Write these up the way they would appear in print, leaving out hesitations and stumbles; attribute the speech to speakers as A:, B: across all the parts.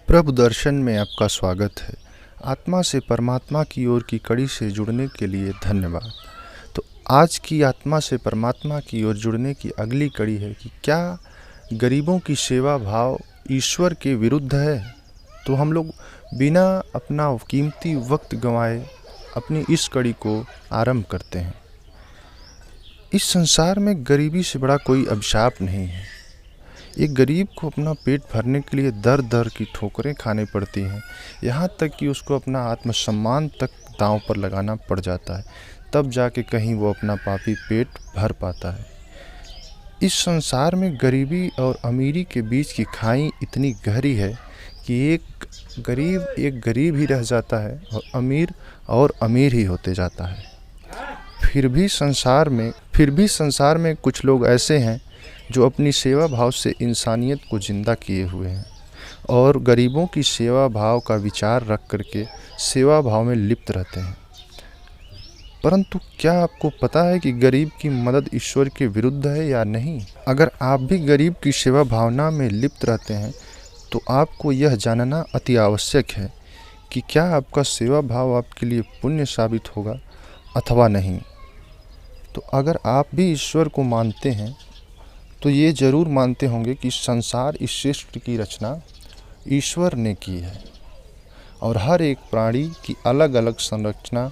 A: प्रभु दर्शन में आपका स्वागत है। आत्मा से परमात्मा की ओर की कड़ी से जुड़ने के लिए धन्यवाद। तो आज की आत्मा से परमात्मा की ओर जुड़ने की अगली कड़ी है कि क्या गरीबों की सेवा भाव ईश्वर के विरुद्ध है। तो हम लोग बिना अपना कीमती वक्त गंवाए अपनी इस कड़ी को आरंभ करते हैं। इस संसार में गरीबी से बड़ा कोई अभिशाप नहीं है। एक गरीब को अपना पेट भरने के लिए दर दर की ठोकरें खानी पड़ती हैं, यहाँ तक कि उसको अपना आत्मसम्मान तक दांव पर लगाना पड़ जाता है, तब जाके कहीं वो अपना पापी पेट भर पाता है। इस संसार में गरीबी और अमीरी के बीच की खाई इतनी गहरी है कि एक गरीब ही रह जाता है और अमीर ही होते जाता है। फिर भी संसार में कुछ लोग ऐसे हैं जो अपनी सेवा भाव से इंसानियत को जिंदा किए हुए हैं और गरीबों की सेवा भाव का विचार रख करके सेवा भाव में लिप्त रहते हैं। परंतु क्या आपको पता है कि गरीब की मदद ईश्वर के विरुद्ध है या नहीं? अगर आप भी गरीब की सेवा भावना में लिप्त रहते हैं तो आपको यह जानना अति आवश्यक है कि क्या आपका सेवा भाव आपके लिए पुण्य साबित होगा अथवा नहीं। तो अगर आप भी ईश्वर को मानते हैं तो ये ज़रूर मानते होंगे कि संसार इस सृष्टि की रचना ईश्वर ने की है और हर एक प्राणी की अलग अलग संरचना,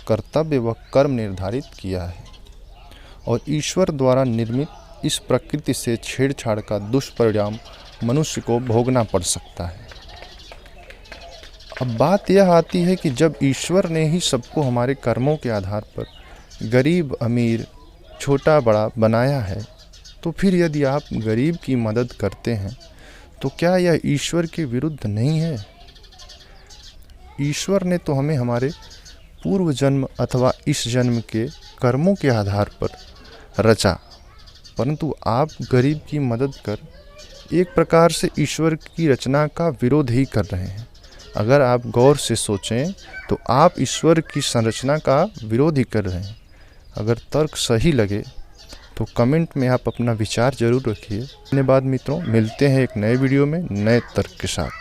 A: कर्तव्य व कर्म निर्धारित किया है और ईश्वर द्वारा निर्मित इस प्रकृति से छेड़छाड़ का दुष्परिणाम मनुष्य को भोगना पड़ सकता है। अब बात यह आती है कि जब ईश्वर ने ही सबको हमारे कर्मों के आधार पर गरीब अमीर छोटा बड़ा बनाया है, तो फिर यदि आप गरीब की मदद करते हैं तो क्या यह ईश्वर के विरुद्ध नहीं है? ईश्वर ने तो हमें हमारे पूर्व जन्म अथवा इस जन्म के कर्मों के आधार पर रचा, परंतु आप गरीब की मदद कर एक प्रकार से ईश्वर की रचना का विरोध ही कर रहे हैं। अगर आप गौर से सोचें तो आप ईश्वर की संरचना का विरोध ही कर रहे हैं। अगर तर्क सही लगे तो कमेंट में आप अपना विचार ज़रूर रखिए। धन्यवाद मित्रों, मिलते हैं एक नए वीडियो में नए तर्क के साथ।